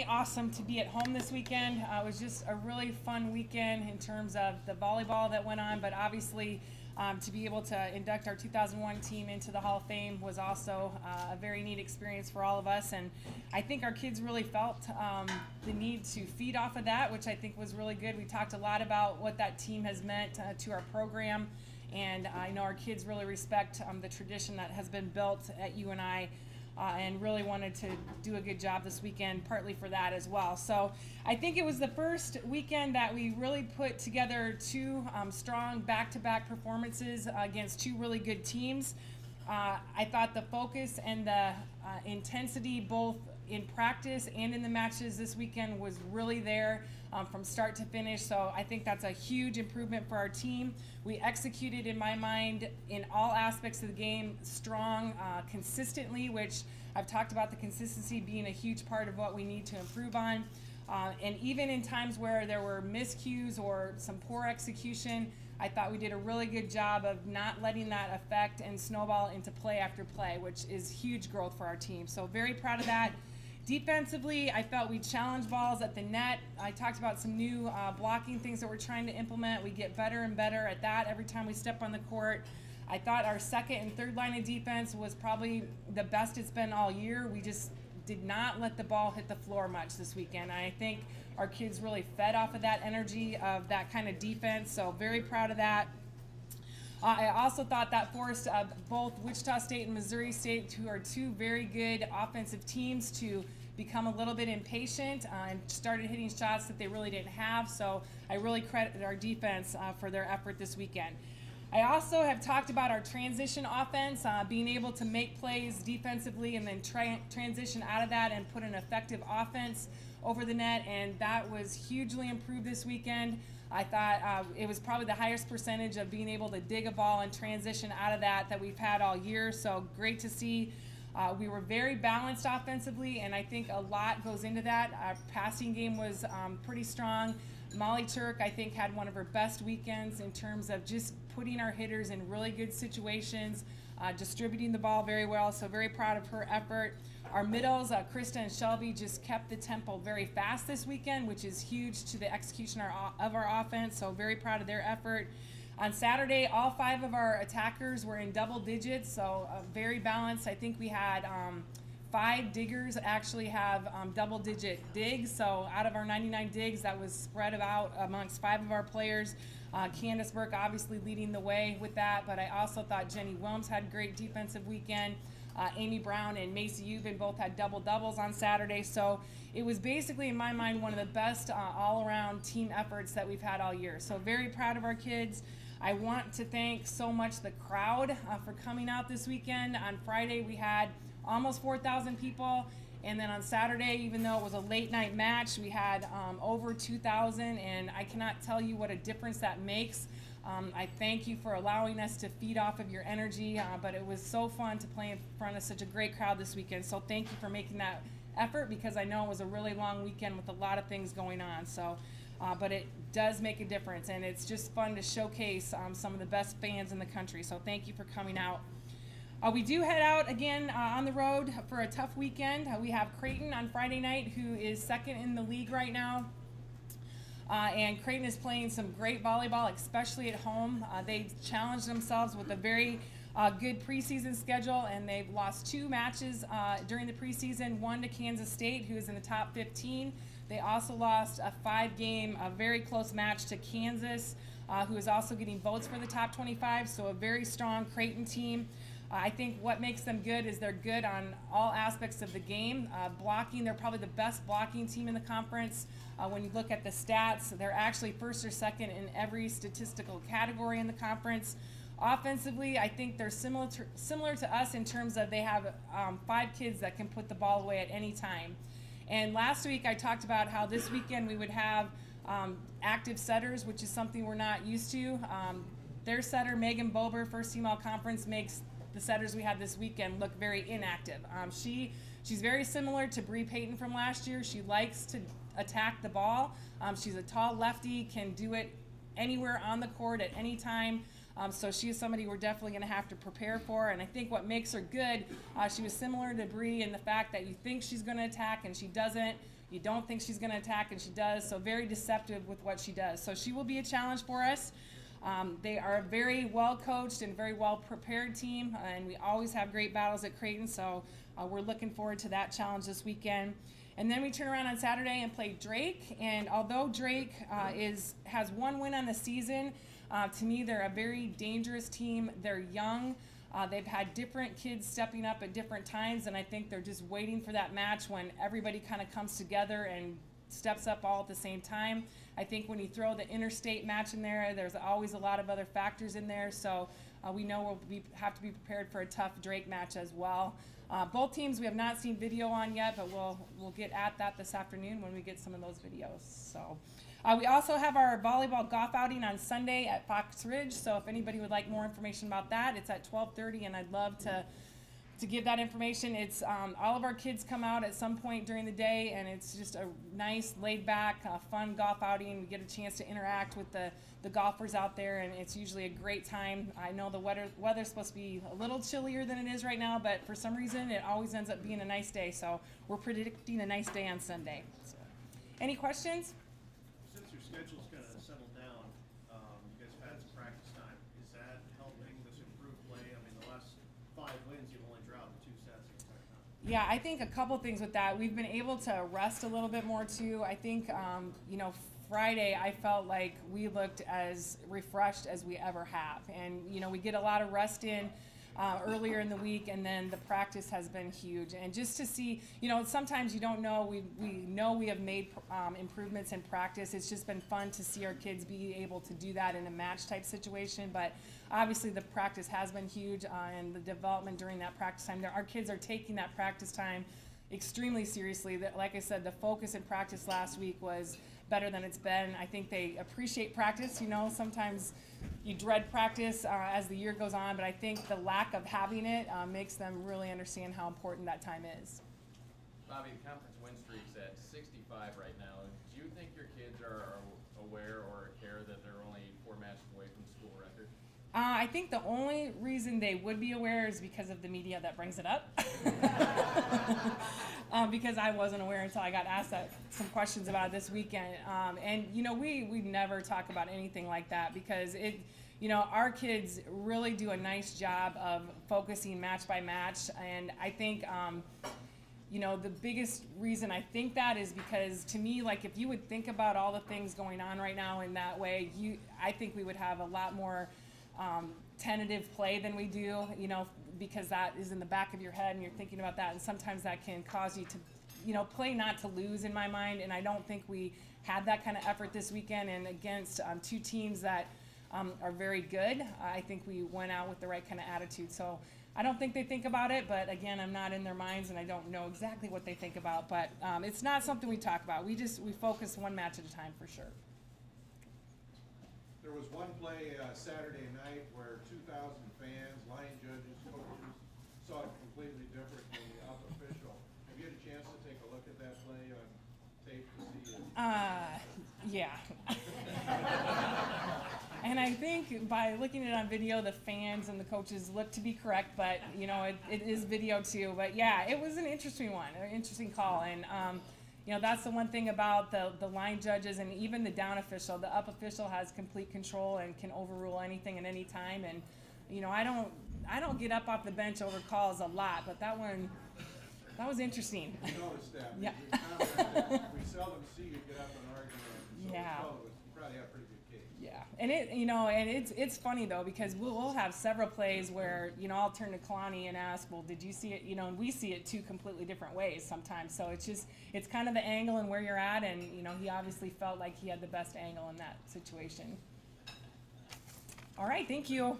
definitely awesome to be at home this weekend. It was just a really fun weekend in terms of the volleyball that went on, but obviously to be able to induct our 2001 team into the Hall of Fame was also a very neat experience for all of us. And I think our kids really felt the need to feed off of that, which I think was really good. We talked a lot about what that team has meant to our program. And I know our kids really respect the tradition that has been built at UNI. And really wanted to do a good job this weekend, partly for that as well. So I think it was the first weekend that we really put together two strong back-to-back performances against two really good teams. I thought the focus and the intensity, both in practice and in the matches this weekend, was really there from start to finish. So I think that's a huge improvement for our team. We executed, in my mind, in all aspects of the game, strong, consistently, which I've talked about the consistency being a huge part of what we need to improve on. And even in times where there were miscues or some poor execution, I thought we did a really good job of not letting that affect and snowball into play after play, which is huge growth for our team. So very proud of that. Defensively, I felt we challenged balls at the net. I talked about some new blocking things that we're trying to implement. We get better and better at that every time we step on the court. I thought our second and third line of defense was probably the best it's been all year. We just did not let the ball hit the floor much this weekend. I think our kids really fed off of that energy of that kind of defense, so very proud of that. I also thought that forced both Wichita State and Missouri State, who are two very good offensive teams, to become a little bit impatient and started hitting shots that they really didn't have. So I really credit our defense for their effort this weekend. I also have talked about our transition offense, being able to make plays defensively and then transition out of that and put an effective offense over the net, and that was hugely improved this weekend. I thought it was probably the highest percentage of being able to dig a ball and transition out of that we've had all year, so great to see. We were very balanced offensively, and I think a lot goes into that. Our passing game was pretty strong. Molly Turk, I think, had one of her best weekends in terms of just putting our hitters in really good situations, distributing the ball very well, so very proud of her effort. Our middles, Krista and Shelby, just kept the tempo very fast this weekend, which is huge to the execution of our offense, so very proud of their effort. On Saturday, all 5 of our attackers were in double digits, so very balanced. I think we had 5 diggers actually have double-digit digs, so out of our 99 digs, that was spread out amongst 5 of our players. Candace Burke obviously leading the way with that, but I also thought Jenny Wilms had a great defensive weekend. Amy Brown and Macy Euban both had double-doubles on Saturday, so it was basically, in my mind, one of the best all-around team efforts that we've had all year. So very proud of our kids. I want to thank so much the crowd for coming out this weekend. On Friday, we had almost 4,000 people, and then on Saturday, even though it was a late night match, we had over 2,000, and I cannot tell you what a difference that makes. I thank you for allowing us to feed off of your energy, but it was so fun to play in front of such a great crowd this weekend, so thank you for making that effort, because I know it was a really long weekend with a lot of things going on. So, but it does make a difference, and it's just fun to showcase some of the best fans in the country, so thank you for coming out. We do head out again on the road for a tough weekend. We have Creighton on Friday night, who is second in the league right now. And Creighton is playing some great volleyball, especially at home. They challenged themselves with a very good preseason schedule, and they've lost 2 matches during the preseason, one to Kansas State, who is in the top 15. They also lost a 5-game, a very close match to Kansas, who is also getting votes for the top 25, so a very strong Creighton team. I think what makes them good is they're good on all aspects of the game. Blocking, they're probably the best blocking team in the conference. When you look at the stats, they're actually first or second in every statistical category in the conference. Offensively, I think they're similar to us in terms of they have 5 kids that can put the ball away at any time. And last week I talked about how this weekend we would have active setters, which is something we're not used to. Their setter, Megan Bober, first team all conference, makes the setters we had this weekend look very inactive. She's very similar to Bree Payton from last year. She likes to attack the ball. She's a tall lefty, can do it anywhere on the court at any time. So she is somebody we're definitely going to have to prepare for. And I think what makes her good, she was similar to Bree in the fact that you think she's going to attack and she doesn't. You don't think she's going to attack, and she does. So very deceptive with what she does. So she will be a challenge for us. They are a very well coached and very well prepared team, and we always have great battles at Creighton. So we're looking forward to that challenge this weekend. And then we turn around on Saturday and play Drake. And although Drake has one win on the season, to me they're a very dangerous team. They're young. They've had different kids stepping up at different times, and I think they're just waiting for that match when everybody kind of comes together and steps up all at the same time. I think when you throw the interstate match in there, there's always a lot of other factors in there. So we know have to be prepared for a tough Drake match as well. Both teams we have not seen video on yet, but we'll get at that this afternoon when we get some of those videos. So we also have our volleyball golf outing on Sunday at Fox Ridge. So if anybody would like more information about that, it's at 12:30, and I'd love to give that information. It's all of our kids come out at some point during the day, and it's just a nice, laid-back, fun golf outing. We get a chance to interact with the golfers out there, and it's usually a great time. I know the weather's supposed to be a little chillier than it is right now, but for some reason it always ends up being a nice day. So we're predicting a nice day on Sunday. So, any questions? Since your schedule's going to settle down, you guys have had some practice time. Is that helping this improved play? I mean, the last 5 wins, you've only dropped 2 sets the entire time. Yeah, I think a couple things with that. We've been able to rest a little bit more too. I think, Friday I felt like we looked as refreshed as we ever have. And, we get a lot of rest in earlier in the week, and then the practice has been huge. And just to see, sometimes you don't know, we know we have made improvements in practice. It's just been fun to see our kids be able to do that in a match type situation. But obviously the practice has been huge, and the development during that practice time. Our kids are taking that practice time extremely seriously. Like I said, the focus in practice last week was better than it's been. I think they appreciate practice. Sometimes you dread practice as the year goes on, but I think the lack of having it makes them really understand how important that time is. Bobbi, the conference win streak's at 65 right now. Do you think your kids are aware or care that they're only 4 matches away from the school record? I think the only reason they would be aware is because of the media that brings it up. Because I wasn't aware until I got asked some questions about it this weekend. And we never talk about anything like that, because our kids really do a nice job of focusing match by match. And I think, the biggest reason I think that is because, to me, like, if you would think about all the things going on right now in that way, I think we would have a lot more tentative play than we do, because that is in the back of your head and you're thinking about that, and sometimes that can cause you to, play not to lose, in my mind. And I don't think we had that kind of effort this weekend, and against 2 teams that are very good, I think we went out with the right kind of attitude. So I don't think they think about it, but again, I'm not in their minds and I don't know exactly what they think about, but it's not something we talk about. We focus one match at a time, for sure. There was one play Saturday night where 2,000 fans, line judges, coaches saw it completely different than the up official. Have you had a chance to take a look at that play on tape to see it? Yeah. And I think by looking at it on video, the fans and the coaches look to be correct, but it is video too. But yeah, it was an interesting one, an interesting call. And that's the one thing about the line judges, and even the down official. The up official has complete control and can overrule anything at any time. And I don't get up off the bench over calls a lot, but that was interesting. We noticed that. Yeah. We seldom see you get up and argue. So Yeah. you probably have a pretty good case. Yeah, and it's funny though, because we'll have several plays where I'll turn to Kalani and ask, well, did you see it? And we see it 2 completely different ways sometimes. So it's kind of the angle and where you're at, and he obviously felt like he had the best angle in that situation. All right, thank you.